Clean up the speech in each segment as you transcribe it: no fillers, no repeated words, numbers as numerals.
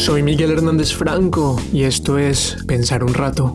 Soy Miguel Hernández Franco y esto es Pensar un Rato.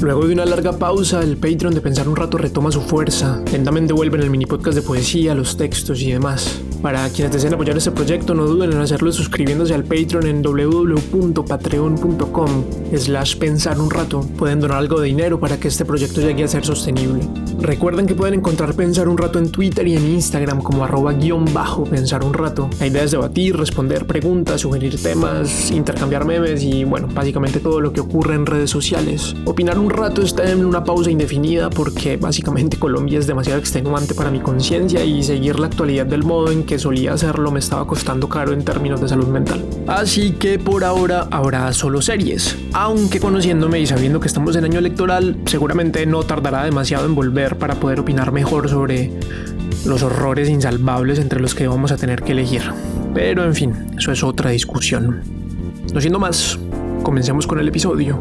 Luego de una larga pausa, el Patreon de Pensar un Rato retoma su fuerza. Lentamente vuelven el mini podcast de poesía, los textos y demás. Para quienes deseen apoyar este proyecto, no duden en hacerlo suscribiéndose al Patreon en www.patreon.com/pensarunrato. Pueden donar algo de dinero para que este proyecto llegue a ser sostenible. Recuerden que pueden encontrar Pensar un Rato en Twitter y en Instagram como @_pensarunrato. La idea es debatir, responder preguntas, sugerir temas, intercambiar memes y bueno, básicamente todo lo que ocurre en redes sociales. Opinar un rato está en una pausa indefinida porque básicamente Colombia es demasiado extenuante para mi conciencia y seguir la actualidad del modo en que solía hacerlo me estaba costando caro en términos de salud mental. Así que por ahora habrá solo series. Aunque conociéndome y sabiendo que estamos en año electoral, seguramente no tardará demasiado en volver para poder opinar mejor sobre los horrores insalvables entre los que vamos a tener que elegir. Pero en fin, eso es otra discusión. No siendo más, comencemos con el episodio.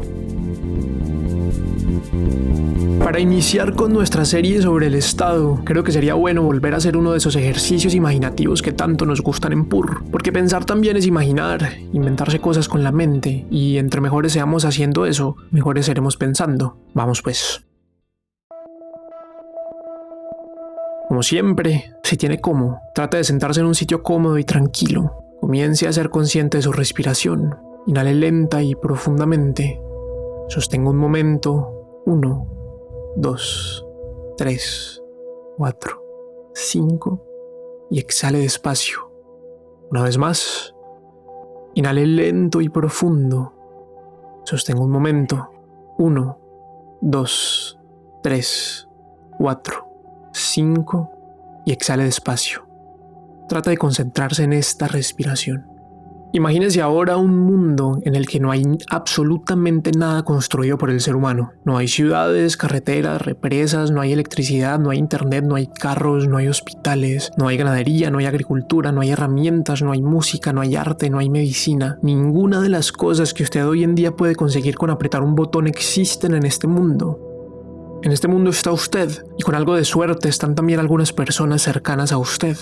Para iniciar con nuestra serie sobre el Estado, creo que sería bueno volver a hacer uno de esos ejercicios imaginativos que tanto nos gustan en PUR, porque pensar también es imaginar, inventarse cosas con la mente, y entre mejores seamos haciendo eso, mejores seremos pensando. Vamos pues. Como siempre, si tiene cómo, trate de sentarse en un sitio cómodo y tranquilo. Comience a ser consciente de su respiración. Inhale lenta y profundamente. Sostenga un momento. 1, 2, 3, 4, 5 y exhale despacio. Una vez más, inhale lento y profundo. Sostenga un momento. 1, 2, 3, 4, 5 y exhale despacio. Trata de concentrarse en esta respiración. Imagínese ahora un mundo en el que no hay absolutamente nada construido por el ser humano. No hay ciudades, carreteras, represas, no hay electricidad, no hay internet, no hay carros, no hay hospitales, no hay ganadería, no hay agricultura, no hay herramientas, no hay música, no hay arte, no hay medicina. Ninguna de las cosas que usted hoy en día puede conseguir con apretar un botón existen en este mundo. En este mundo está usted, y con algo de suerte están también algunas personas cercanas a usted.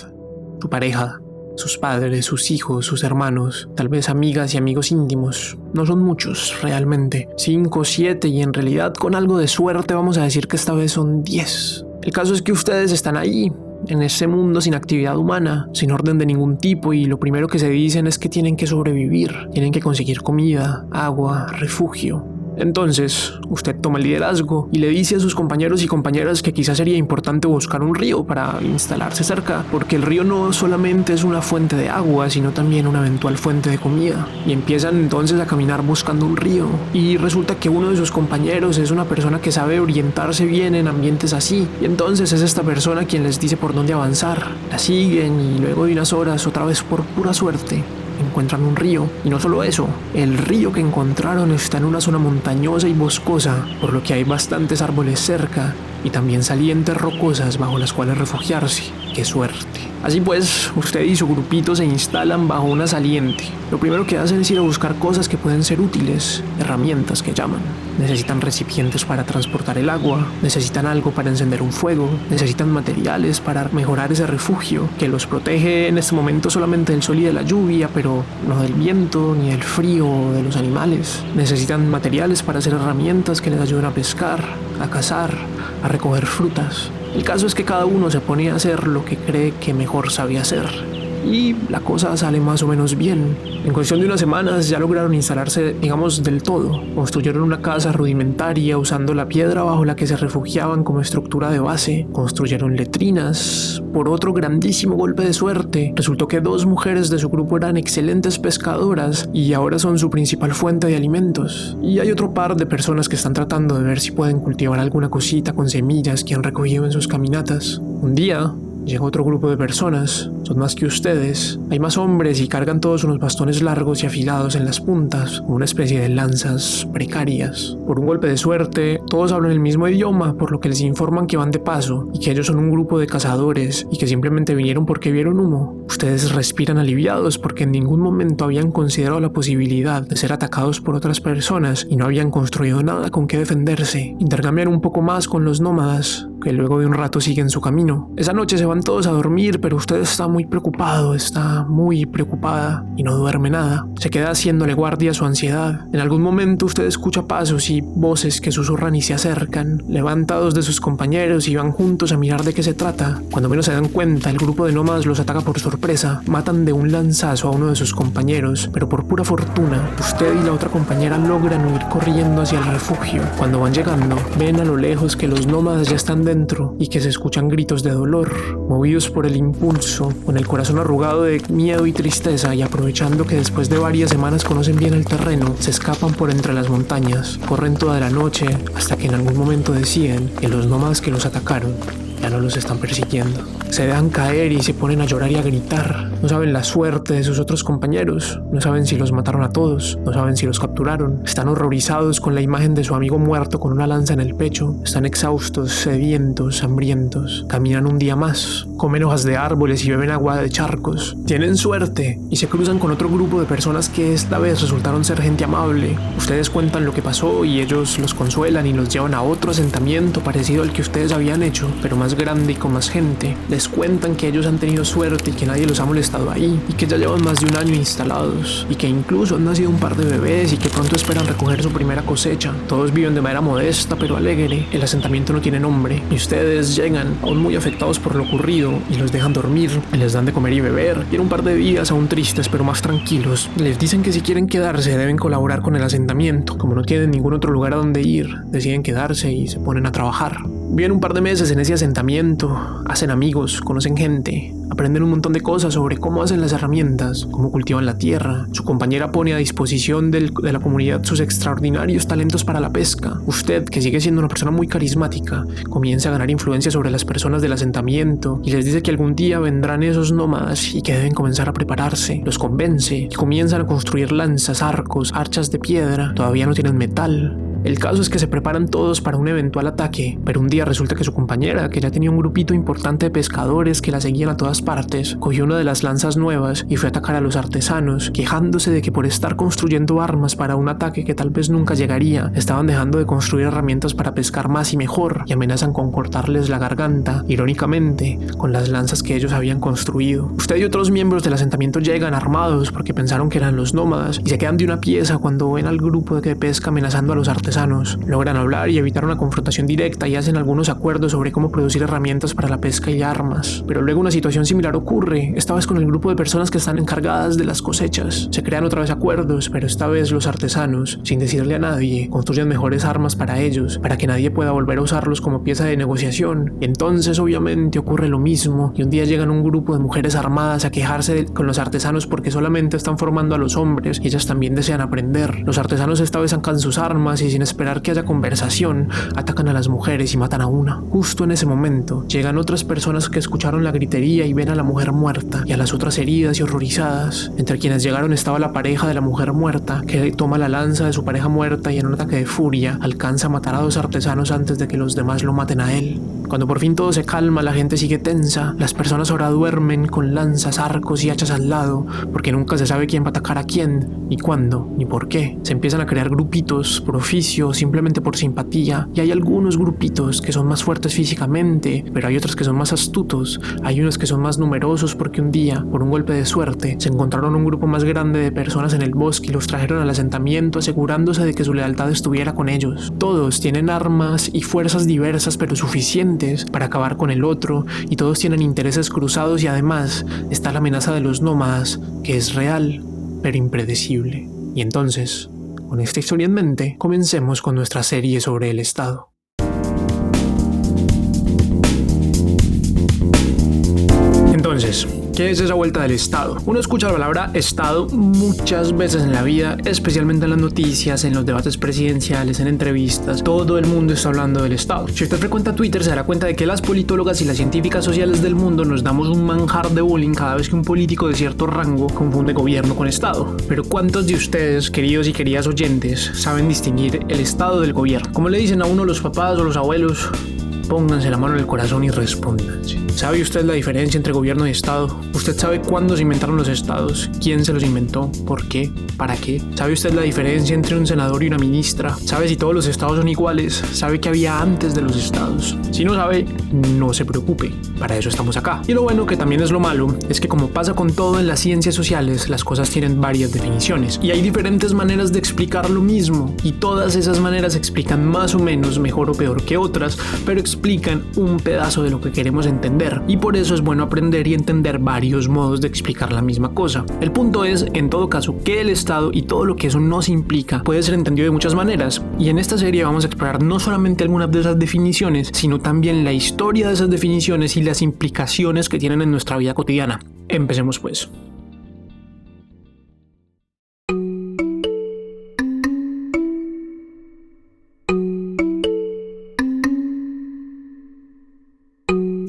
Su pareja, sus padres, sus hijos, sus hermanos, tal vez amigas y amigos íntimos. No son muchos, realmente. 5, 7 y en realidad con algo de suerte vamos a decir que esta vez son 10. El caso es que ustedes están ahí, en ese mundo sin actividad humana, sin orden de ningún tipo, y lo primero que se dicen es que tienen que sobrevivir, tienen que conseguir comida, agua, refugio. Entonces, usted toma el liderazgo y le dice a sus compañeros y compañeras que quizás sería importante buscar un río para instalarse cerca, porque el río no solamente es una fuente de agua, sino también una eventual fuente de comida. Y empiezan entonces a caminar buscando un río. Y resulta que uno de sus compañeros es una persona que sabe orientarse bien en ambientes así. Y entonces es esta persona quien les dice por dónde avanzar. La siguen y luego de unas horas, otra vez por pura suerte, encuentran un río. Y no solo eso, el río que encontraron está en una zona montañosa y boscosa, por lo que hay bastantes árboles cerca y también salientes rocosas bajo las cuales refugiarse. ¡Qué suerte! Así pues, usted y su grupito se instalan bajo una saliente. Lo primero que hacen es ir a buscar cosas que pueden ser útiles, herramientas que llaman. Necesitan recipientes para transportar el agua, necesitan algo para encender un fuego, necesitan materiales para mejorar ese refugio que los protege en este momento solamente del sol y de la lluvia, pero no del viento, ni del frío o de los animales. Necesitan materiales para hacer herramientas que les ayuden a pescar, a cazar, a recoger frutas. El caso es que cada uno se pone a hacer lo que cree que mejor sabe hacer. Y la cosa sale más o menos bien. En cuestión de unas semanas ya lograron instalarse, digamos, del todo. Construyeron una casa rudimentaria usando la piedra bajo la que se refugiaban como estructura de base. Construyeron letrinas. Por otro grandísimo golpe de suerte, resultó que 2 mujeres de su grupo eran excelentes pescadoras y ahora son su principal fuente de alimentos. Y hay otro par de personas que están tratando de ver si pueden cultivar alguna cosita con semillas que han recogido en sus caminatas. Un día llega otro grupo de personas, son más que ustedes. Hay más hombres y cargan todos unos bastones largos y afilados en las puntas, una especie de lanzas precarias. Por un golpe de suerte, todos hablan el mismo idioma, por lo que les informan que van de paso y que ellos son un grupo de cazadores y que simplemente vinieron porque vieron humo. Ustedes respiran aliviados porque en ningún momento habían considerado la posibilidad de ser atacados por otras personas y no habían construido nada con qué defenderse. Intercambian un poco más con los nómadas, que luego de un rato siguen su camino. Esa noche se van van todos a dormir, pero usted está muy preocupado, está muy preocupada y no duerme nada. Se queda haciéndole guardia a su ansiedad. En algún momento usted escucha pasos y voces que susurran y se acercan. Levanta a dos de sus compañeros y van juntos a mirar de qué se trata. Cuando menos se dan cuenta, el grupo de nómadas los ataca por sorpresa. Matan de un lanzazo a uno de sus compañeros, pero por pura fortuna, usted y la otra compañera logran huir corriendo hacia el refugio. Cuando van llegando, ven a lo lejos que los nómadas ya están dentro y que se escuchan gritos de dolor. Movidos por el impulso, con el corazón arrugado de miedo y tristeza y aprovechando que después de varias semanas conocen bien el terreno, se escapan por entre las montañas, corren toda la noche hasta que en algún momento deciden que los nómadas que los atacaron ya no los están persiguiendo. Se dejan caer y se ponen a llorar y a gritar. No saben la suerte de sus otros compañeros, no saben si los mataron a todos, no saben si los capturaron. Están horrorizados con la imagen de su amigo muerto con una lanza en el pecho. Están exhaustos, sedientos, hambrientos. Caminan un día más, comen hojas de árboles y beben agua de charcos. Tienen suerte y se cruzan con otro grupo de personas que esta vez resultaron ser gente amable. Ustedes cuentan lo que pasó y ellos los consuelan y los llevan a otro asentamiento parecido al que ustedes habían hecho, pero más grande y con más gente. Les cuentan que ellos han tenido suerte y que nadie los ha molestado ahí, y que ya llevan más de un año instalados, y que incluso han nacido un par de bebés y que pronto esperan recoger su primera cosecha. Todos viven de manera modesta pero alegre. El asentamiento no tiene nombre, y ustedes llegan aún muy afectados por lo ocurrido y los dejan dormir, y les dan de comer y beber. Tienen un par de días aún tristes pero más tranquilos. Les dicen que si quieren quedarse deben colaborar con el asentamiento. Como no tienen ningún otro lugar a donde ir, deciden quedarse y se ponen a trabajar. Viven un par de meses en ese asentamiento, hacen amigos, conocen gente, aprenden un montón de cosas sobre cómo hacen las herramientas, cómo cultivan la tierra. Su compañera pone a disposición de la comunidad sus extraordinarios talentos para la pesca. Usted, que sigue siendo una persona muy carismática, comienza a ganar influencia sobre las personas del asentamiento y les dice que algún día vendrán esos nómadas y que deben comenzar a prepararse. Los convence y comienzan a construir lanzas, arcos, archas de piedra. Todavía no tienen metal. El caso es que se preparan todos para un eventual ataque, pero un día resulta que su compañera, que ya tenía un grupito importante de pescadores que la seguían a todas partes, cogió una de las lanzas nuevas y fue a atacar a los artesanos, quejándose de que por estar construyendo armas para un ataque que tal vez nunca llegaría, estaban dejando de construir herramientas para pescar más y mejor, y amenazan con cortarles la garganta, irónicamente, con las lanzas que ellos habían construido. Usted y otros miembros del asentamiento llegan armados porque pensaron que eran los nómadas, y se quedan de una pieza cuando ven al grupo de pesca amenazando a los artesanos. Logran hablar y evitar una confrontación directa y hacen algunos acuerdos sobre cómo producir herramientas para la pesca y armas. Pero luego una situación similar ocurre, esta vez con el grupo de personas que están encargadas de las cosechas. Se crean otra vez acuerdos, pero esta vez los artesanos, sin decirle a nadie, construyen mejores armas para ellos, para que nadie pueda volver a usarlos como pieza de negociación. Y entonces obviamente ocurre lo mismo, y un día llegan un grupo de mujeres armadas a quejarse con los artesanos porque solamente están formando a los hombres y ellas también desean aprender. Los artesanos esta vez sacan sus armas y sin esperar que haya conversación, atacan a las mujeres y matan a una. Justo en ese momento, llegan otras personas que escucharon la gritería y ven a la mujer muerta y a las otras heridas y horrorizadas. Entre quienes llegaron estaba la pareja de la mujer muerta, que toma la lanza de su pareja muerta y en un ataque de furia alcanza a matar a dos artesanos antes de que los demás lo maten a él. Cuando por fin todo se calma, la gente sigue tensa. Las personas ahora duermen con lanzas, arcos y hachas al lado, porque nunca se sabe quién va a atacar a quién, ni cuándo, ni por qué. Se empiezan a crear grupitos por oficio, simplemente por simpatía, y hay algunos grupitos que son más fuertes físicamente, pero hay otros que son más astutos. Hay unos que son más numerosos porque un día, por un golpe de suerte, se encontraron un grupo más grande de personas en el bosque y los trajeron al asentamiento asegurándose de que su lealtad estuviera con ellos. Todos tienen armas y fuerzas diversas pero suficientes para acabar con el otro, y todos tienen intereses cruzados, y además está la amenaza de los nómadas, que es real pero impredecible. Y entonces, con esta historia en mente, comencemos con nuestra serie sobre el Estado. Entonces, ¿qué es esa vuelta del Estado? Uno escucha la palabra Estado muchas veces en la vida, especialmente en las noticias, en los debates presidenciales, en entrevistas. Todo el mundo está hablando del Estado. Si usted frecuenta Twitter, se dará cuenta de que las politólogas y las científicas sociales del mundo nos damos un manjar de bullying cada vez que un político de cierto rango confunde gobierno con Estado. Pero ¿cuántos de ustedes, queridos y queridas oyentes, saben distinguir el Estado del gobierno? ¿Cómo le dicen a uno los papás o los abuelos? pónganse la mano en el corazón y respóndanse. ¿Sabe usted la diferencia entre gobierno y Estado? ¿Usted sabe cuándo se inventaron los estados? ¿Quién se los inventó? ¿Por qué? ¿Para qué? ¿Sabe usted la diferencia entre un senador y una ministra? ¿Sabe si todos los estados son iguales? ¿Sabe qué había antes de los estados? Si no sabe, no se preocupe. Para eso estamos acá. Y lo bueno, que también es lo malo, es que como pasa con todo en las ciencias sociales, las cosas tienen varias definiciones. Y hay diferentes maneras de explicar lo mismo. Y todas esas maneras explican más o menos, mejor o peor que otras, pero explican un pedazo de lo que queremos entender. Y por eso es bueno aprender y entender varios modos de explicar la misma cosa. El punto es, en todo caso, que el Estado y todo lo que eso nos implica puede ser entendido de muchas maneras. Y en esta serie vamos a explorar no solamente algunas de esas definiciones, sino también la historia de esas definiciones y las implicaciones que tienen en nuestra vida cotidiana. Empecemos pues.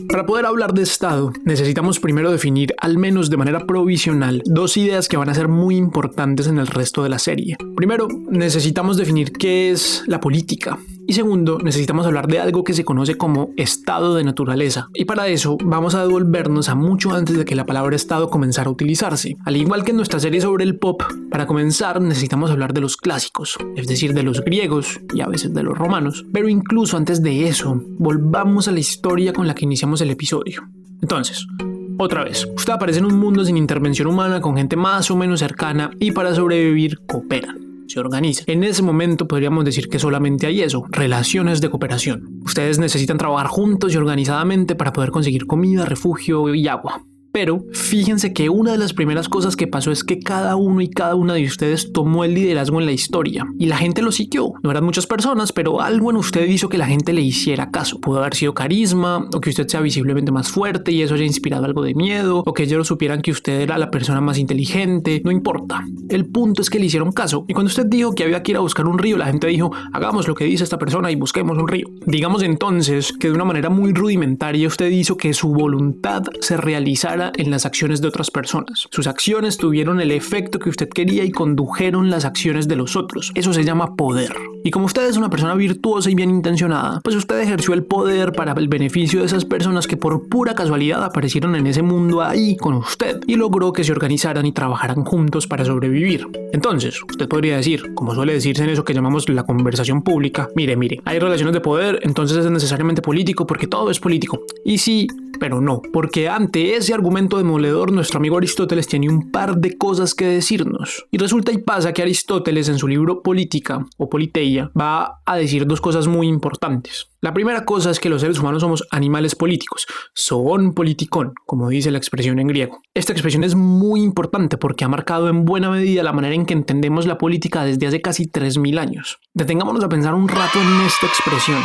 Para poder hablar de Estado, necesitamos primero definir, al menos de manera provisional, dos ideas que van a ser muy importantes en el resto de la serie. Primero, necesitamos definir qué es la política. Y segundo, necesitamos hablar de algo que se conoce como estado de naturaleza. Y para eso vamos a devolvernos a mucho antes de que la palabra estado comenzara a utilizarse. Al igual que en nuestra serie sobre el pop, para comenzar necesitamos hablar de los clásicos, es decir, de los griegos y a veces de los romanos. Pero incluso antes de eso, volvamos a la historia con la que iniciamos el episodio. Entonces, otra vez, usted aparece en un mundo sin intervención humana, con gente más o menos cercana, y para sobrevivir cooperan. Se organiza. En ese momento podríamos decir que solamente hay eso, relaciones de cooperación. Ustedes necesitan trabajar juntos y organizadamente para poder conseguir comida, refugio y agua. Pero fíjense que una de las primeras cosas que pasó es que cada uno y cada una de ustedes tomó el liderazgo en la historia y la gente lo siguió. No eran muchas personas, pero algo en usted hizo que la gente le hiciera caso. Pudo haber sido carisma, o que usted sea visiblemente más fuerte y eso haya inspirado algo de miedo, o que ellos supieran que usted era la persona más inteligente. No importa. El punto es que le hicieron caso. Y cuando usted dijo que había que ir a buscar un río, la gente dijo, hagamos lo que dice esta persona y busquemos un río. Digamos entonces que de una manera muy rudimentaria usted hizo que su voluntad se realizara en las acciones de otras personas. Sus acciones tuvieron el efecto que usted quería y condujeron las acciones de los otros. Eso se llama poder. Y como usted es una persona virtuosa y bien intencionada, pues usted ejerció el poder para el beneficio de esas personas que por pura casualidad aparecieron en ese mundo ahí con usted y logró que se organizaran y trabajaran juntos para sobrevivir. Entonces, usted podría decir, como suele decirse en eso que llamamos la conversación pública, mire, hay relaciones de poder, entonces es necesariamente político porque todo es político. Y sí, pero no, porque ante ese argumento demoledor nuestro amigo Aristóteles tiene un par de cosas que decirnos. Y resulta y pasa que Aristóteles en su libro Política o Politeia va a decir dos cosas muy importantes. La primera cosa es que los seres humanos somos animales políticos, zoon politikon, como dice la expresión en griego. Esta expresión es muy importante porque ha marcado en buena medida la manera en que entendemos la política desde hace casi 3000 años. Detengámonos a pensar un rato en esta expresión.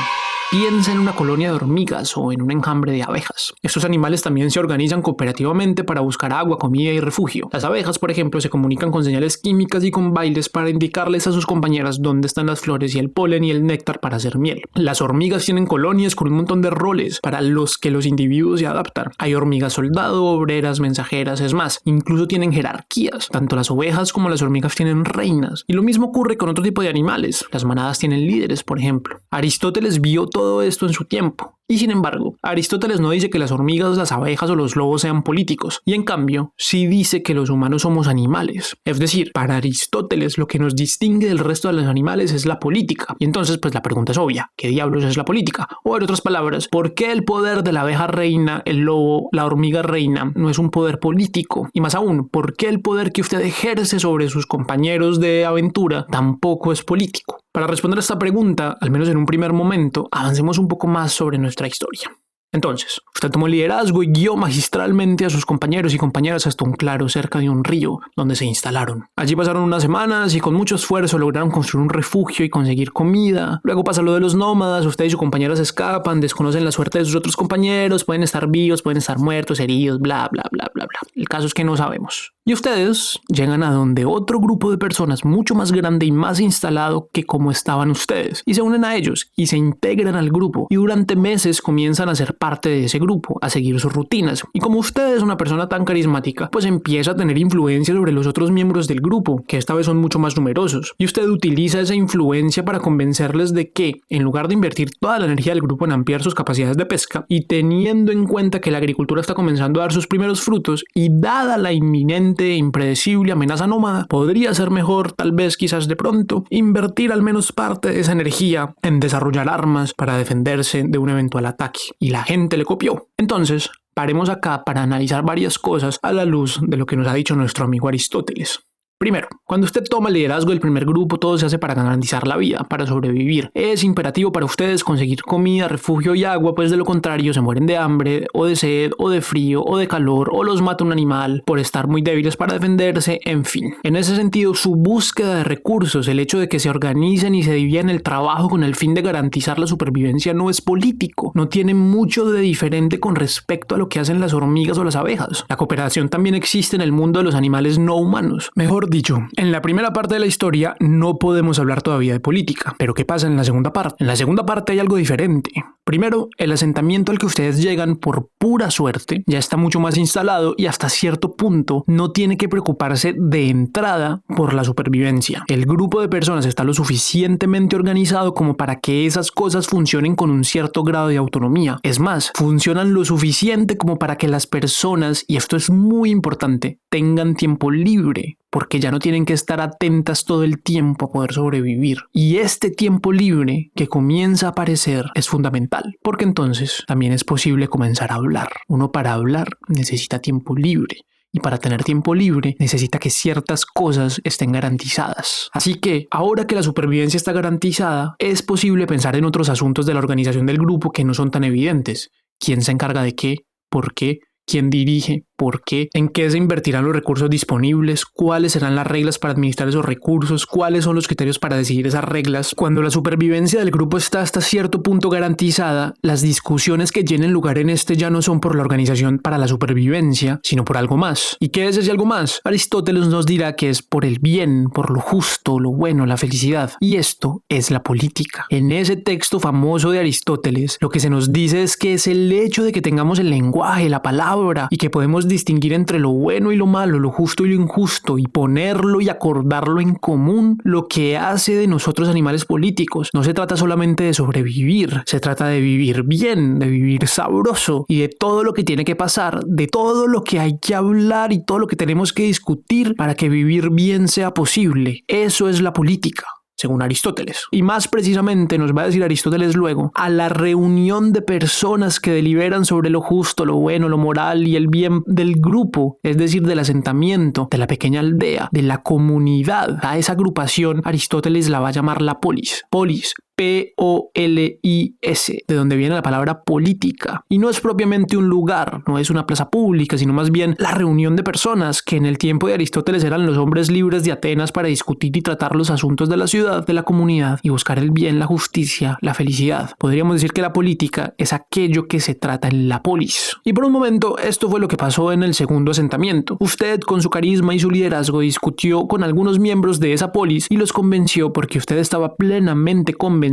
Piensa en una colonia de hormigas o en un enjambre de abejas. Estos animales también se organizan cooperativamente para buscar agua, comida y refugio. Las abejas, por ejemplo, se comunican con señales químicas y con bailes para indicarles a sus compañeras dónde están las flores y el polen y el néctar para hacer miel. Las hormigas tienen colonias con un montón de roles para los que los individuos se adaptan. Hay hormigas soldado, obreras, mensajeras, es más, incluso tienen jerarquías. Tanto las ovejas como las hormigas tienen reinas. Y lo mismo ocurre con otro tipo de animales. Las manadas tienen líderes, por ejemplo. Aristóteles vio todo esto en su tiempo. Y sin embargo, Aristóteles no dice que las hormigas, las abejas o los lobos sean políticos, y en cambio, sí dice que los humanos somos animales. Es decir, para Aristóteles lo que nos distingue del resto de los animales es la política. Y entonces, pues la pregunta es obvia, ¿qué diablos es la política? O en otras palabras, ¿por qué el poder de la abeja reina, el lobo, la hormiga reina no es un poder político? Y más aún, ¿por qué el poder que usted ejerce sobre sus compañeros de aventura tampoco es político? Para responder a esta pregunta, al menos en un primer momento, avancemos un poco más sobre nuestra historia. Entonces, usted tomó el liderazgo y guió magistralmente a sus compañeros y compañeras hasta un claro cerca de un río, donde se instalaron. Allí pasaron unas semanas y con mucho esfuerzo lograron construir un refugio y conseguir comida. Luego pasa lo de los nómadas, usted y su compañera se escapan, desconocen la suerte de sus otros compañeros, pueden estar vivos, pueden estar muertos, heridos, bla, bla, bla, bla, bla. El caso es que no sabemos. Y ustedes llegan a donde otro grupo de personas mucho más grande y más instalado que como estaban ustedes, y se unen a ellos y se integran al grupo, y durante meses comienzan a ser parte de ese grupo, a seguir sus rutinas. Y como usted es una persona tan carismática, pues empieza a tener influencia sobre los otros miembros del grupo, que esta vez son mucho más numerosos, y usted utiliza esa influencia para convencerles de que, en lugar de invertir toda la energía del grupo en ampliar sus capacidades de pesca, y teniendo en cuenta que la agricultura está comenzando a dar sus primeros frutos, y dada la inminente e impredecible amenaza nómada, podría ser mejor, tal vez quizás de pronto, invertir al menos parte de esa energía en desarrollar armas para defenderse de un eventual ataque. Y la gente le copió. Entonces, paremos acá para analizar varias cosas a la luz de lo que nos ha dicho nuestro amigo Aristóteles. Primero, cuando usted toma el liderazgo del primer grupo, todo se hace para garantizar la vida, para sobrevivir. Es imperativo para ustedes conseguir comida, refugio y agua, pues de lo contrario se mueren de hambre, o de sed, o de frío, o de calor, o los mata un animal por estar muy débiles para defenderse, en fin. En ese sentido, su búsqueda de recursos, el hecho de que se organicen y se dividan el trabajo con el fin de garantizar la supervivencia no es político, no tiene mucho de diferente con respecto a lo que hacen las hormigas o las abejas. La cooperación también existe en el mundo de los animales no humanos. Mejor dicho, en la primera parte de la historia no podemos hablar todavía de política, pero ¿qué pasa en la segunda parte? En la segunda parte hay algo diferente. Primero, el asentamiento al que ustedes llegan por pura suerte ya está mucho más instalado y hasta cierto punto no tiene que preocuparse de entrada por la supervivencia. El grupo de personas está lo suficientemente organizado como para que esas cosas funcionen con un cierto grado de autonomía. Es más, funcionan lo suficiente como para que las personas, y esto es muy importante, tengan tiempo libre, porque ya no tienen que estar atentas todo el tiempo a poder sobrevivir. Y este tiempo libre que comienza a aparecer es fundamental, porque entonces también es posible comenzar a hablar. Uno para hablar necesita tiempo libre. Y para tener tiempo libre necesita que ciertas cosas estén garantizadas. Así que, ahora que la supervivencia está garantizada, es posible pensar en otros asuntos de la organización del grupo que no son tan evidentes. ¿Quién se encarga de qué? ¿Por qué? ¿Quién dirige? ¿Por qué? ¿En qué se invertirán los recursos disponibles? ¿Cuáles serán las reglas para administrar esos recursos? ¿Cuáles son los criterios para decidir esas reglas? Cuando la supervivencia del grupo está hasta cierto punto garantizada, las discusiones que tienen lugar en este ya no son por la organización para la supervivencia, sino por algo más. ¿Y qué es ese algo más? Aristóteles nos dirá que es por el bien, por lo justo, lo bueno, la felicidad. Y esto es la política. En ese texto famoso de Aristóteles, lo que se nos dice es que es el hecho de que tengamos el lenguaje, la palabra, y que podemos distinguir entre lo bueno y lo malo, lo justo y lo injusto, y ponerlo y acordarlo en común, lo que hace de nosotros animales políticos. No se trata solamente de sobrevivir, se trata de vivir bien, de vivir sabroso, y de todo lo que tiene que pasar, de todo lo que hay que hablar y todo lo que tenemos que discutir para que vivir bien sea posible. Eso es la política, según Aristóteles. Y más precisamente, nos va a decir Aristóteles luego, a la reunión de personas que deliberan sobre lo justo, lo bueno, lo moral y el bien del grupo, es decir, del asentamiento, de la pequeña aldea, de la comunidad. A esa agrupación Aristóteles la va a llamar la polis. Polis. P-O-L-I-S, de donde viene la palabra política. Y no es propiamente un lugar, no es una plaza pública, sino más bien la reunión de personas que en el tiempo de Aristóteles eran los hombres libres de Atenas para discutir y tratar los asuntos de la ciudad, de la comunidad y buscar el bien, la justicia, la felicidad. Podríamos decir que la política es aquello que se trata en la polis. Y por un momento, esto fue lo que pasó en el segundo asentamiento. Usted, con su carisma y su liderazgo, discutió con algunos miembros de esa polis y los convenció porque usted estaba plenamente convencida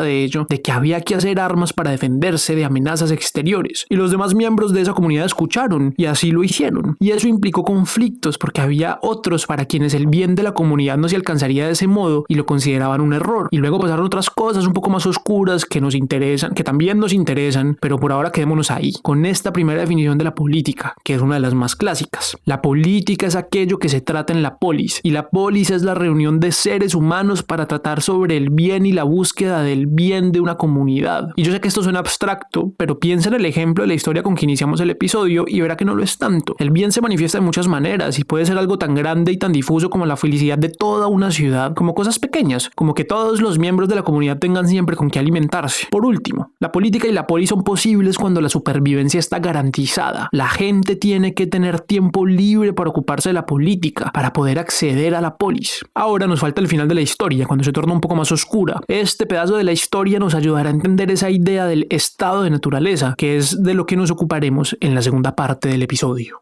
de ello, de que había que hacer armas para defenderse de amenazas exteriores. Y los demás miembros de esa comunidad escucharon y así lo hicieron. Y eso implicó conflictos porque había otros para quienes el bien de la comunidad no se alcanzaría de ese modo y lo consideraban un error. Y luego pasaron otras cosas un poco más oscuras que nos interesan, que también nos interesan, pero por ahora quedémonos ahí, con esta primera definición de la política, que es una de las más clásicas. La política es aquello que se trata en la polis, y la polis es la reunión de seres humanos para tratar sobre el bien y la búsqueda del bien de una comunidad. Y yo sé que esto suena abstracto, pero piensa en el ejemplo de la historia con que iniciamos el episodio y verá que no lo es tanto. El bien se manifiesta de muchas maneras y puede ser algo tan grande y tan difuso como la felicidad de toda una ciudad, como cosas pequeñas, como que todos los miembros de la comunidad tengan siempre con qué alimentarse. Por último, la política y la polis son posibles cuando la supervivencia está garantizada. La gente tiene que tener tiempo libre para ocuparse de la política, para poder acceder a la polis. Ahora nos falta el final de la historia, cuando se torna un poco más oscura. Este pedazo de la historia nos ayudará a entender esa idea del estado de naturaleza, que es de lo que nos ocuparemos en la segunda parte del episodio.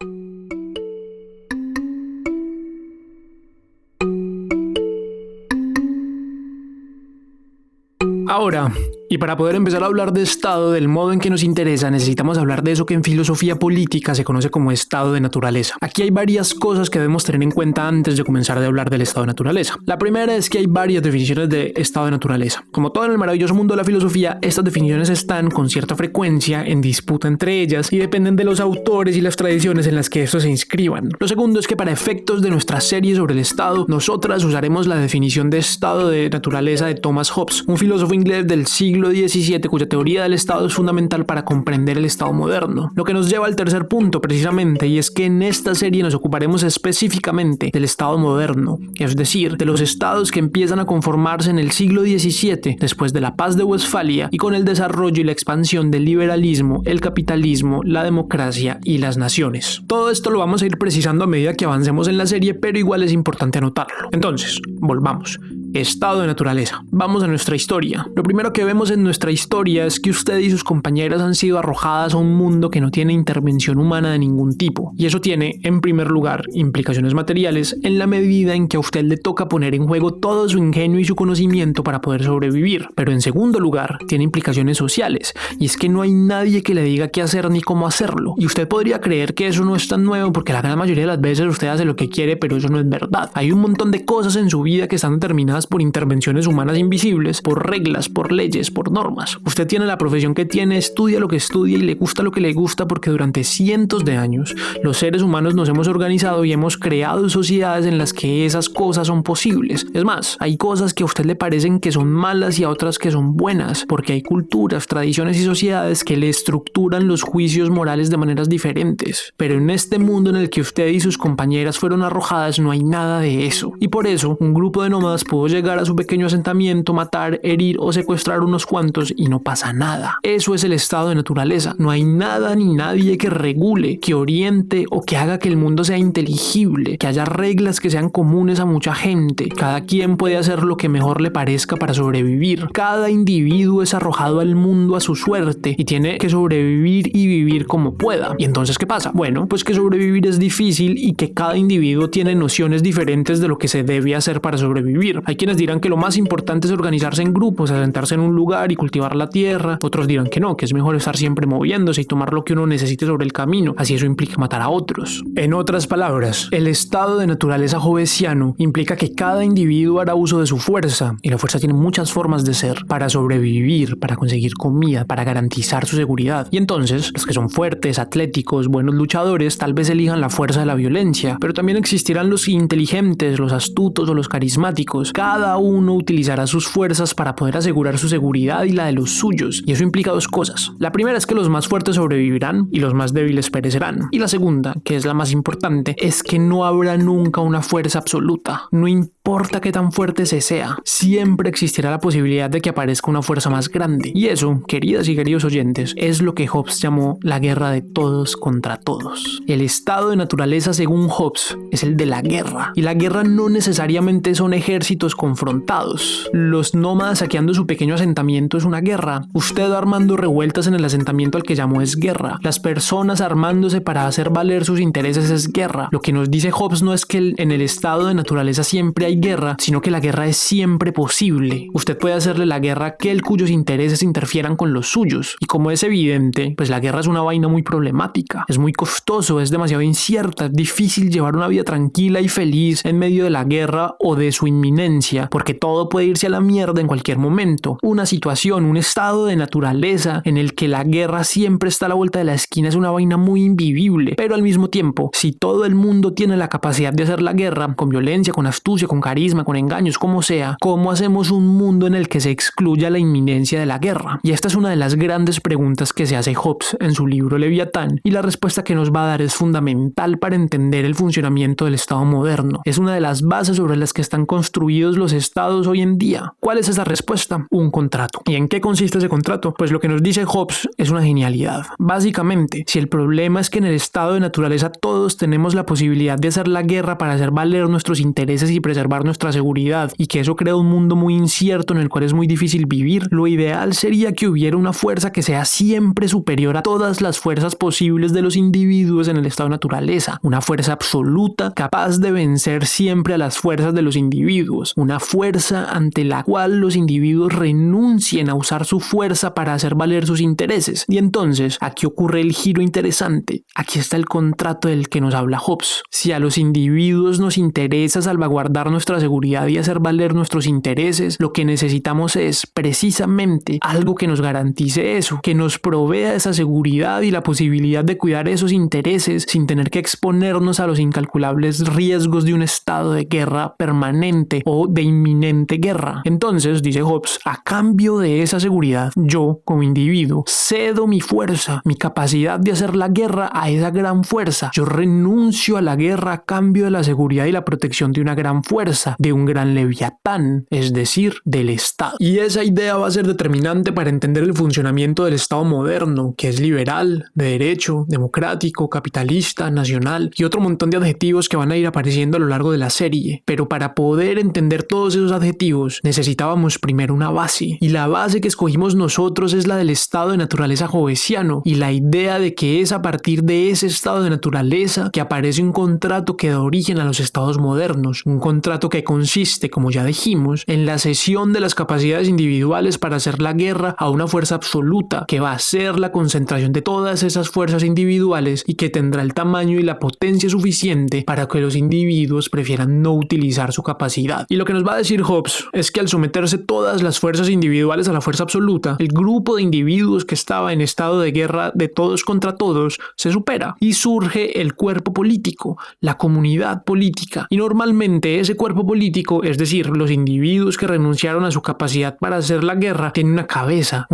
Ahora, y para poder empezar a hablar de estado del modo en que nos interesa, necesitamos hablar de eso que en filosofía política se conoce como estado de naturaleza. Aquí hay varias cosas que debemos tener en cuenta antes de comenzar a hablar del estado de naturaleza. La primera es que hay varias definiciones de estado de naturaleza. Como todo en el maravilloso mundo de la filosofía, estas definiciones están con cierta frecuencia en disputa entre ellas y dependen de los autores y las tradiciones en las que estos se inscriban. Lo segundo es que para efectos de nuestra serie sobre el estado, nosotras usaremos la definición de estado de naturaleza de Thomas Hobbes, un filósofo inglés del siglo XVII cuya teoría del estado es fundamental para comprender el estado moderno. Lo que nos lleva al tercer punto precisamente, y es que en esta serie nos ocuparemos específicamente del estado moderno, es decir, de los estados que empiezan a conformarse en el siglo XVII después de la Paz de Westfalia y con el desarrollo y la expansión del liberalismo, el capitalismo, la democracia y las naciones. Todo esto lo vamos a ir precisando a medida que avancemos en la serie, pero igual es importante anotarlo. Entonces, volvamos. Estado de naturaleza. Vamos a nuestra historia. Lo primero que vemos en nuestra historia es que usted y sus compañeras han sido arrojadas a un mundo que no tiene intervención humana de ningún tipo. Y eso tiene, en primer lugar, implicaciones materiales en la medida en que a usted le toca poner en juego todo su ingenio y su conocimiento para poder sobrevivir. Pero en segundo lugar, tiene implicaciones sociales. Y es que no hay nadie que le diga qué hacer ni cómo hacerlo. Y usted podría creer que eso no es tan nuevo porque la gran mayoría de las veces usted hace lo que quiere, pero eso no es verdad. Hay un montón de cosas en su vida que están determinadas por intervenciones humanas invisibles, por reglas, por leyes, por normas. Usted tiene la profesión que tiene, estudia lo que estudia y le gusta lo que le gusta porque durante cientos de años los seres humanos nos hemos organizado y hemos creado sociedades en las que esas cosas son posibles. Es más, hay cosas que a usted le parecen que son malas y a otras que son buenas, porque hay culturas, tradiciones y sociedades que le estructuran los juicios morales de maneras diferentes. Pero en este mundo en el que usted y sus compañeras fueron arrojadas no hay nada de eso. Y por eso, un grupo de nómadas pudo llegar a su pequeño asentamiento, matar, herir o secuestrar unos cuantos y no pasa nada. Eso es el estado de naturaleza. No hay nada ni nadie que regule, que oriente o que haga que el mundo sea inteligible, que haya reglas que sean comunes a mucha gente. Cada quien puede hacer lo que mejor le parezca para sobrevivir. Cada individuo es arrojado al mundo a su suerte y tiene que sobrevivir y vivir como pueda. ¿Y entonces qué pasa? Bueno, pues que sobrevivir es difícil y que cada individuo tiene nociones diferentes de lo que se debe hacer para sobrevivir. Hay quienes dirán que lo más importante es organizarse en grupos, asentarse en un lugar y cultivar la tierra. Otros dirán que no, que es mejor estar siempre moviéndose y tomar lo que uno necesite sobre el camino, así eso implica matar a otros. En otras palabras, el estado de naturaleza hobbesiano implica que cada individuo hará uso de su fuerza, y la fuerza tiene muchas formas de ser, para sobrevivir, para conseguir comida, para garantizar su seguridad. Y entonces, los que son fuertes, atléticos, buenos luchadores, tal vez elijan la fuerza de la violencia, pero también existirán los inteligentes, los astutos o los carismáticos. Cada uno utilizará sus fuerzas para poder asegurar su seguridad y la de los suyos, y eso implica dos cosas. La primera es que los más fuertes sobrevivirán y los más débiles perecerán. Y la segunda, que es la más importante, es que no habrá nunca una fuerza absoluta. No importa qué tan fuerte se sea, siempre existirá la posibilidad de que aparezca una fuerza más grande. Y eso, queridas y queridos oyentes, es lo que Hobbes llamó la guerra de todos contra todos. El estado de naturaleza, según Hobbes, es el de la guerra. Y la guerra no necesariamente son ejércitos confrontados. Los nómadas saqueando su pequeño asentamiento es una guerra. Usted armando revueltas en el asentamiento al que llamó es guerra. Las personas armándose para hacer valer sus intereses es guerra. Lo que nos dice Hobbes no es que en el estado de naturaleza siempre hay guerra, sino que la guerra es siempre posible. Usted puede hacerle la guerra a aquel cuyos intereses interfieran con los suyos. Y como es evidente, pues la guerra es una vaina muy problemática. Es muy costoso, es demasiado incierta, es difícil llevar una vida tranquila y feliz en medio de la guerra o de su inminencia, porque todo puede irse a la mierda en cualquier momento. Una situación, un estado de naturaleza en el que la guerra siempre está a la vuelta de la esquina es una vaina muy invivible, pero al mismo tiempo, si todo el mundo tiene la capacidad de hacer la guerra, con violencia, con astucia, con carisma, con engaños, como sea, ¿cómo hacemos un mundo en el que se excluya la inminencia de la guerra? Y esta es una de las grandes preguntas que se hace Hobbes en su libro Leviatán, y la respuesta que nos va a dar es fundamental para entender el funcionamiento del Estado moderno. Es una de las bases sobre las que están construidos los estados hoy en día. ¿Cuál es esa respuesta? Un contrato. ¿Y en qué consiste ese contrato? Pues lo que nos dice Hobbes es una genialidad. Básicamente, si el problema es que en el estado de naturaleza todos tenemos la posibilidad de hacer la guerra para hacer valer nuestros intereses y preservar salvaguardar nuestra seguridad y que eso crea un mundo muy incierto en el cual es muy difícil vivir, lo ideal sería que hubiera una fuerza que sea siempre superior a todas las fuerzas posibles de los individuos en el estado de naturaleza, una fuerza absoluta capaz de vencer siempre a las fuerzas de los individuos, una fuerza ante la cual los individuos renuncien a usar su fuerza para hacer valer sus intereses. Y entonces, aquí ocurre el giro interesante. Aquí está el contrato del que nos habla Hobbes. Si a los individuos nos interesa salvaguardar nuestra seguridad y hacer valer nuestros intereses, lo que necesitamos es precisamente algo que nos garantice eso, que nos provea esa seguridad y la posibilidad de cuidar esos intereses sin tener que exponernos a los incalculables riesgos de un estado de guerra permanente o de inminente guerra. Entonces, dice Hobbes, a cambio de esa seguridad, yo, como individuo, cedo mi fuerza, mi capacidad de hacer la guerra a esa gran fuerza. Yo renuncio a la guerra a cambio de la seguridad y la protección de una gran fuerza, de un gran leviatán, es decir, del Estado. Y esa idea va a ser determinante para entender el funcionamiento del Estado moderno, que es liberal, de derecho, democrático, capitalista, nacional y otro montón de adjetivos que van a ir apareciendo a lo largo de la serie. Pero para poder entender todos esos adjetivos necesitábamos primero una base, y la base que escogimos nosotros es la del estado de naturaleza hobbesiano, y la idea de que es a partir de ese estado de naturaleza que aparece un contrato que da origen a los estados modernos, un contrato que consiste, como ya dijimos, en la cesión de las capacidades individuales para hacer la guerra a una fuerza absoluta que va a ser la concentración de todas esas fuerzas individuales y que tendrá el tamaño y la potencia suficiente para que los individuos prefieran no utilizar su capacidad. Y lo que nos va a decir Hobbes es que al someterse todas las fuerzas individuales a la fuerza absoluta, el grupo de individuos que estaba en estado de guerra de todos contra todos se supera y surge el cuerpo político, la comunidad política. Y normalmente ese cuerpo político, es decir, los individuos que renunciaron a su capacidad para hacer la guerra, tiene una cabeza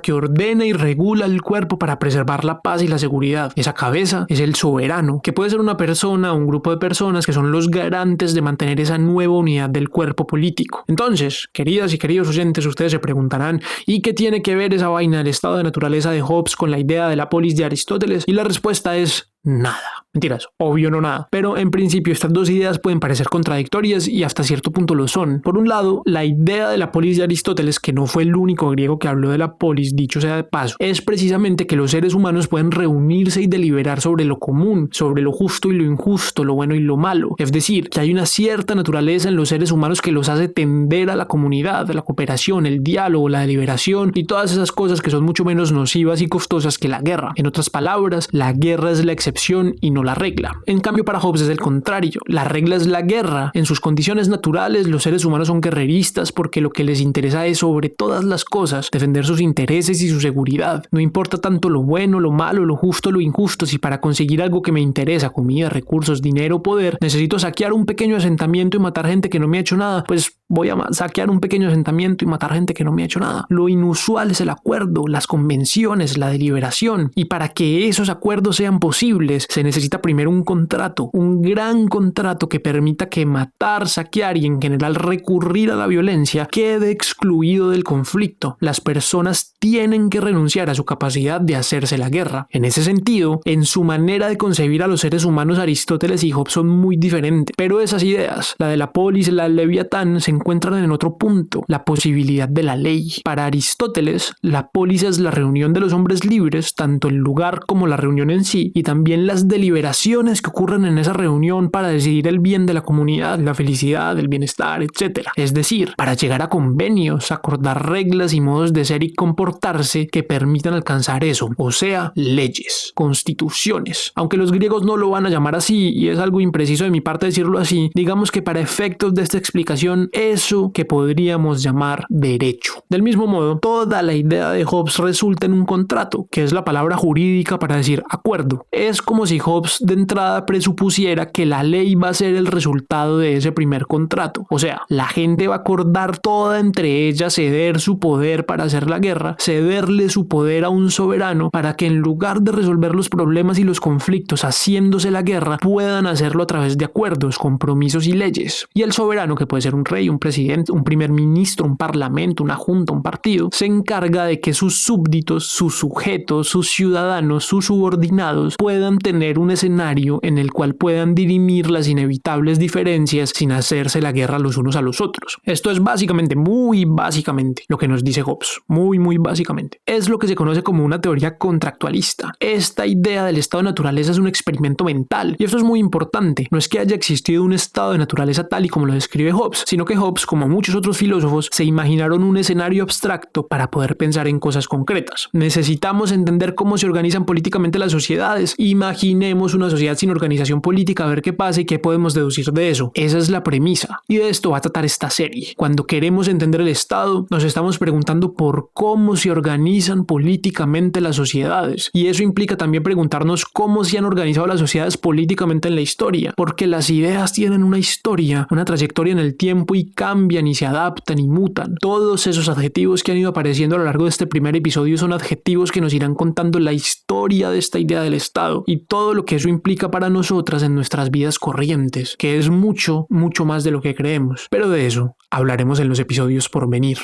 que ordena y regula el cuerpo para preservar la paz y la seguridad. Esa cabeza es el soberano, que puede ser una persona o un grupo de personas que son los garantes de mantener esa nueva unidad del cuerpo político. Entonces, queridas y queridos oyentes, ustedes se preguntarán, ¿y qué tiene que ver esa vaina del estado de naturaleza de Hobbes con la idea de la polis de Aristóteles? Y la respuesta es nada. Mentiras, obvio no nada. Pero en principio estas dos ideas pueden parecer contradictorias y hasta cierto punto lo son. Por un lado, la idea de la polis de Aristóteles, que no fue el único griego que habló de la polis, dicho sea de paso, es precisamente que los seres humanos pueden reunirse y deliberar sobre lo común, sobre lo justo y lo injusto, lo bueno y lo malo. Es decir, que hay una cierta naturaleza en los seres humanos que los hace tender a la comunidad, a la cooperación, el diálogo, la deliberación y todas esas cosas que son mucho menos nocivas y costosas que la guerra. En otras palabras, la guerra es la excepción y no la regla. En cambio, para Hobbes es el contrario. La regla es la guerra. En sus condiciones naturales, los seres humanos son guerreristas porque lo que les interesa es, sobre todas las cosas, defender sus intereses y su seguridad. No importa tanto lo bueno, lo malo, lo justo, lo injusto. Si para conseguir algo que me interesa, comida, recursos, dinero, poder, necesito saquear un pequeño asentamiento y matar gente que no me ha hecho nada, pues voy a saquear un pequeño asentamiento y matar gente que no me ha hecho nada. Lo inusual es el acuerdo, las convenciones, la deliberación. Y para que esos acuerdos sean posibles, se necesita primero un contrato, un gran contrato que permita que matar, saquear y en general recurrir a la violencia quede excluido del conflicto. Las personas tienen que renunciar a su capacidad de hacerse la guerra. En ese sentido, en su manera de concebir a los seres humanos, Aristóteles y Hobbes son muy diferentes. Pero esas ideas, la de la polis y la del leviatán, se encuentran en otro punto, la posibilidad de la ley. Para Aristóteles, la polis es la reunión de los hombres libres, tanto el lugar como la reunión en sí, y también las deliberaciones que ocurren en esa reunión para decidir el bien de la comunidad, la felicidad, el bienestar, etc. Es decir, para llegar a convenios, acordar reglas y modos de ser y comportarse que permitan alcanzar eso, o sea, leyes, constituciones. Aunque los griegos no lo van a llamar así, y es algo impreciso de mi parte decirlo así, digamos que para efectos de esta explicación, eso que podríamos llamar derecho. Del mismo modo, toda la idea de Hobbes resulta en un contrato, que es la palabra jurídica para decir acuerdo. Es como si Hobbes de entrada presupusiera que la ley va a ser el resultado de ese primer contrato. O sea, la gente va a acordar toda entre ellas ceder su poder para hacer la guerra, cederle su poder a un soberano para que en lugar de resolver los problemas y los conflictos haciéndose la guerra, puedan hacerlo a través de acuerdos, compromisos y leyes. Y el soberano, que puede ser un rey, un presidente, un primer ministro, un parlamento, una junta, un partido, se encarga de que sus súbditos, sus sujetos, sus ciudadanos, sus subordinados puedan tener un escenario en el cual puedan dirimir las inevitables diferencias sin hacerse la guerra los unos a los otros. Esto es básicamente, muy básicamente, lo que nos dice Hobbes, muy básicamente. Es lo que se conoce como una teoría contractualista. Esta idea del estado de naturaleza es un experimento mental, y esto es muy importante. No es que haya existido un estado de naturaleza tal y como lo describe Hobbes, sino que Hobbes, como muchos otros filósofos, se imaginaron un escenario abstracto para poder pensar en cosas concretas. Necesitamos entender cómo se organizan políticamente las sociedades. Imaginemos una sociedad sin organización política, a ver qué pasa y qué podemos deducir de eso. Esa es la premisa, y de esto va a tratar esta serie. Cuando queremos entender el Estado, nos estamos preguntando por cómo se organizan políticamente las sociedades, y eso implica también preguntarnos cómo se han organizado las sociedades políticamente en la historia, porque las ideas tienen una historia, una trayectoria en el tiempo, y cambian y se adaptan y mutan. Todos esos adjetivos que han ido apareciendo a lo largo de este primer episodio son adjetivos que nos irán contando la historia de esta idea del Estado y todo lo que eso implica para nosotras en nuestras vidas corrientes, que es mucho más de lo que creemos. Pero de eso hablaremos en los episodios por venir.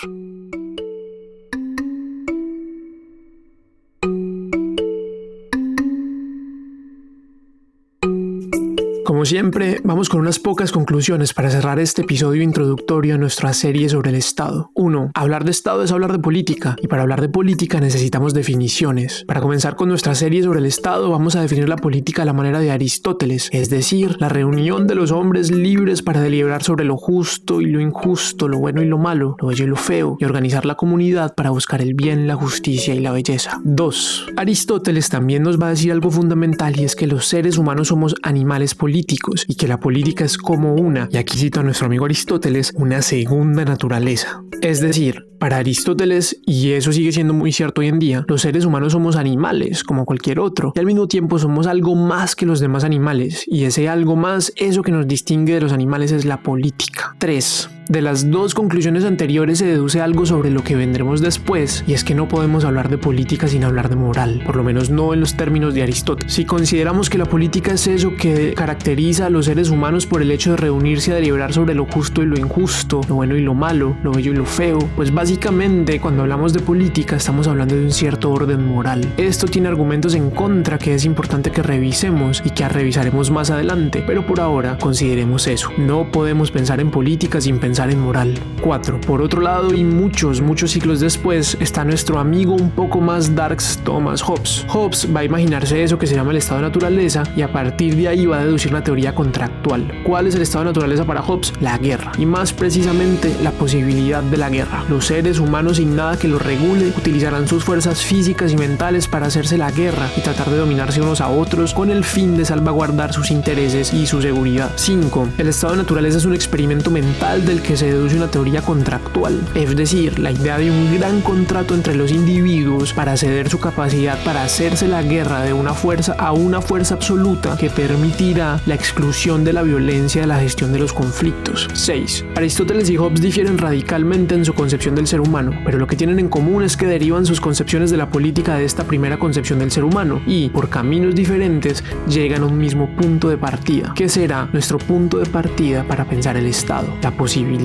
Como siempre, vamos con unas pocas conclusiones para cerrar este episodio introductorio a nuestra serie sobre el Estado. 1. Hablar de Estado es hablar de política, y para hablar de política necesitamos definiciones. Para comenzar con nuestra serie sobre el Estado, vamos a definir la política a la manera de Aristóteles, es decir, la reunión de los hombres libres para deliberar sobre lo justo y lo injusto, lo bueno y lo malo, lo bello y lo feo, y organizar la comunidad para buscar el bien, la justicia y la belleza. 2. Aristóteles también nos va a decir algo fundamental, y es que los seres humanos somos animales políticos, y que la política es como y aquí cito a nuestro amigo Aristóteles, una segunda naturaleza. Es decir, para Aristóteles, y eso sigue siendo muy cierto hoy en día, los seres humanos somos animales como cualquier otro, y al mismo tiempo somos algo más que los demás animales, y ese algo más, eso que nos distingue de los animales, es la política. 3. De las dos conclusiones anteriores se deduce algo sobre lo que vendremos después, y es que no podemos hablar de política sin hablar de moral, por lo menos no en los términos de Aristóteles. Si consideramos que la política es eso que caracteriza a los seres humanos por el hecho de reunirse a deliberar sobre lo justo y lo injusto, lo bueno y lo malo, lo bello y lo feo, pues básicamente cuando hablamos de política estamos hablando de un cierto orden moral. Esto tiene argumentos en contra que es importante que revisemos y que revisaremos más adelante, pero por ahora consideremos eso. No podemos pensar en política sin pensar en moral. 4. Por otro lado, y muchos siglos después, está nuestro amigo un poco más darks, Thomas Hobbes. Hobbes va a imaginarse eso que se llama el estado de naturaleza, y a partir de ahí va a deducir una teoría contractual. ¿Cuál es el estado de naturaleza para Hobbes? La guerra, y más precisamente la posibilidad de la guerra. Los seres humanos, sin nada que los regule, utilizarán sus fuerzas físicas y mentales para hacerse la guerra y tratar de dominarse unos a otros con el fin de salvaguardar sus intereses y su seguridad. 5. El estado de naturaleza es un experimento mental del que se deduce una teoría contractual, es decir, la idea de un gran contrato entre los individuos para ceder su capacidad para hacerse la guerra de una fuerza a una fuerza absoluta que permitirá la exclusión de la violencia de la gestión de los conflictos. 6. Aristóteles y Hobbes difieren radicalmente en su concepción del ser humano, pero lo que tienen en común es que derivan sus concepciones de la política de esta primera concepción del ser humano y, por caminos diferentes, llegan a un mismo punto de partida, que será nuestro punto de partida para pensar el Estado, la posibilidad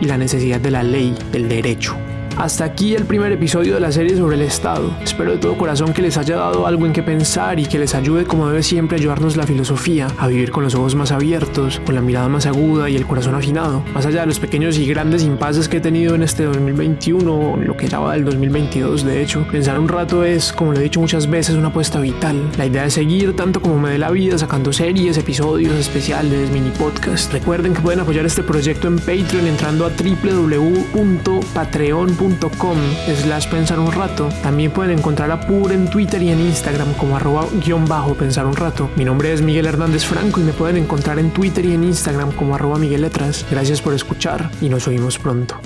y la necesidad de la ley, del derecho. Hasta aquí el primer episodio de la serie sobre el Estado. Espero de todo corazón que les haya dado algo en qué pensar y que les ayude, como debe siempre ayudarnos la filosofía, a vivir con los ojos más abiertos, con la mirada más aguda y el corazón afinado. Más allá de los pequeños y grandes impases que he tenido en este 2021, lo que ya va del 2022 de hecho, pensar un rato es, como lo he dicho muchas veces, una apuesta vital. La idea es seguir tanto como me dé la vida, sacando series, episodios especiales, mini podcasts. Recuerden que pueden apoyar este proyecto en Patreon entrando a www.patreon.com/pensar un rato. También pueden encontrar a Pur en Twitter y en Instagram como @_pensar un rato. Mi nombre es Miguel Hernández Franco y me pueden encontrar en Twitter y en Instagram como @MiguelLetras. Gracias por escuchar y nos oímos pronto.